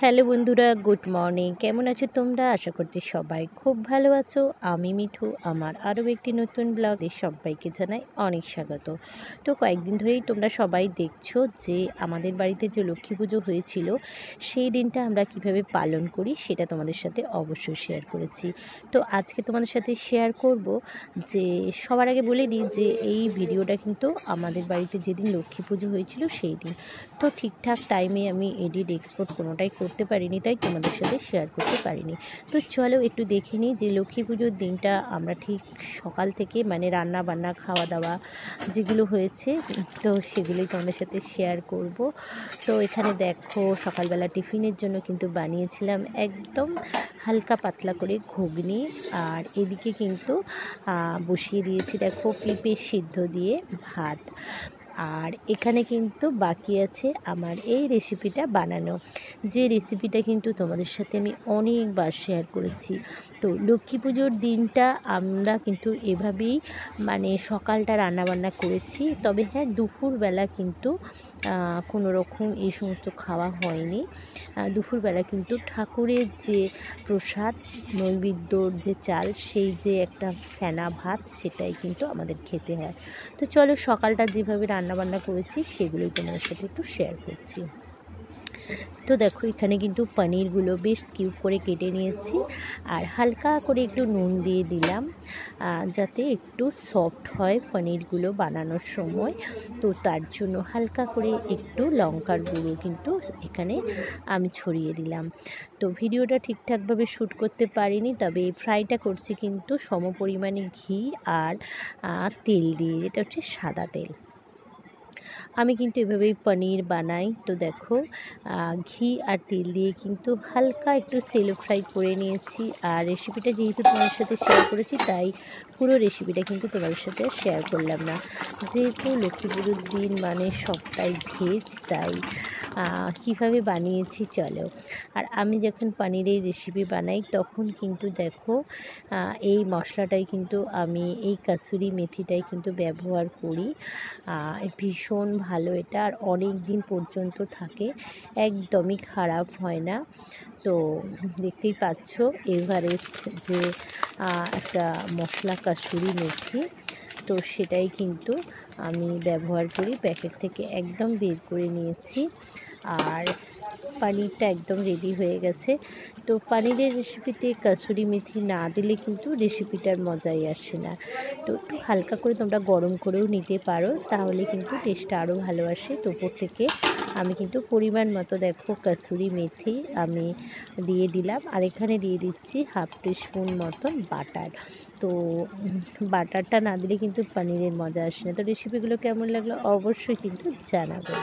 Hello বন্ধুরা, good morning. কেমন আছো তোমরা? আশা করছি সবাই খুব ভালো আছো। আমি মিঠু, আমার আরও একটি নতুন ব্লগে সবাইকে জানাই অনেক স্বাগত। তো কয়েকদিন ধরেই তোমরা সবাই দেখছো যে আমাদের বাড়িতে যে লক্ষ্মী পুজো হয়েছিল সেই দিনটা আমরা কিভাবে পালন করি সেটা তোমাদের সাথে অবশ্যই শেয়ার করেছি। তো আজকে তোমাদের সাথে শেয়ার করব যে সবার আগে বলে দিই যে এই ভিডিওটা কিন্তু আমাদের বাড়িতে যেদিন লক্ষ্মী পুজো হয়েছিল সেই দিন। তো ঠিকঠাক টাইমে আমি এডিট এক্সপোর্ট কোনোটাই করতে পারিনি, তাই তোমাদের সাথে শেয়ার করতে পারিনি। তো চলো একটু দেখে নিই যে লক্ষ্মী পুজোর দিনটা আমরা ঠিক সকাল থেকে মানে রান্না বান্না খাওয়া দাওয়া যেগুলো হয়েছে তো সেগুলোই তোমাদের সাথে শেয়ার করব। তো এখানে দেখো সকালবেলা টিফিনের জন্য কিন্তু বানিয়েছিলাম একদম হালকা পাতলা করে ঘুগনি, আর এদিকে কিন্তু বসিয়ে দিয়েছি দেখো পেঁপে সিদ্ধ দিয়ে ভাত। আর এখানে কিন্তু বাকি আছে আমার এই রেসিপিটা বানানো, যে রেসিপিটা কিন্তু তোমাদের সাথে আমি অনেকবার শেয়ার করেছি। তো লক্ষ্মী পুজোর দিনটা আমরা কিন্তু এভাবেই মানে সকালটা রান্নাবান্না করেছি, তবে হ্যাঁ দুপুরবেলা কিন্তু কোনো রকম এই সমস্ত খাওয়া হয়নি। দুপুরবেলা কিন্তু ঠাকুরের যে প্রসাদ নৈবেদ্যর যে চাল সেই যে একটা ফেনা ভাত সেটাই কিন্তু আমাদের খেতে হয়। তো চলো সকালটা যেভাবে রান্নাবান্না করেছি সেগুলোই তোমাদের সাথে একটু শেয়ার করছি। তো দেখো এখানে কিন্তু পনিরগুলো বেশ কিউব করে কেটে নিয়েছি, আর হালকা করে একটু নুন দিয়ে দিলাম যাতে একটু সফট হয় পনিরগুলো বানানোর সময়। তো তার জন্য হালকা করে একটু লঙ্কার গুঁড়ো কিন্তু এখানে আমি ছড়িয়ে দিলাম। তো ভিডিওটা ঠিকঠাকভাবে শ্যুট করতে পারিনি, তবে ফ্রাইটা করছি কিন্তু সম পরিমাণে ঘি আর তেল দিয়ে, যেটা হচ্ছে সাদা তেল। আমি কিন্তু এভাবেই পনির বানাই। তো দেখো ঘি আর তেল দিয়ে কিন্তু হালকা একটু সেলো ফ্রাই করে নিয়েছি। আর রেসিপিটা যেহেতু তোমাদের সাথে শেয়ার করেছি তাই পুরো রেসিপিটা কিন্তু তোমাদের সাথে শেয়ার করলাম না, যেহেতু লক্ষ্মী পুজোর দিন মানে সবটাই ভেজ, তাই কীভাবে বানিয়েছি চলো। আর আমি যখন পনিরের রেসিপি বানাই তখন কিন্তু দেখো এই মশলাটাই কিন্তু আমি এই কাসুরি মেথিটাই কিন্তু ব্যবহার করি। ভীষণ ভালো এটা, আর অনেক দিন পর্যন্ত থাকে, একদমই খারাপ হয় না। তো দেখতেই পাচ্ছ এভারেস্ট যে একটা মশলা কাসুরি মেথি, তো সেটাই কিন্তু আমি ব্যবহার করি, প্যাকেট থেকে একদম বের করে নিয়েছি। আর পনিরটা একদম রেডি হয়ে গেছে। তো পনিরের রেসিপিতে কাসুরি মেথি না দিলে কিন্তু রেসিপিটার মজাই আসে না। তো একটু হালকা করে তোমরা গরম করেও নিতে পারো, তাহলে কিন্তু টেস্টটা আরও ভালো আসে। তো উপর থেকে আমি কিন্তু পরিমাণ মতো দেখো কাসুরি মেথি আমি দিয়ে দিলাম, আর এখানে দিয়ে দিচ্ছি হাফ টিস্পুন মতন বাটার। তো বাটারটা না দিলে কিন্তু পনিরের মজা আসে না। তো রেসিপিগুলো কেমন লাগলো অবশ্যই কিন্তু জানাবে।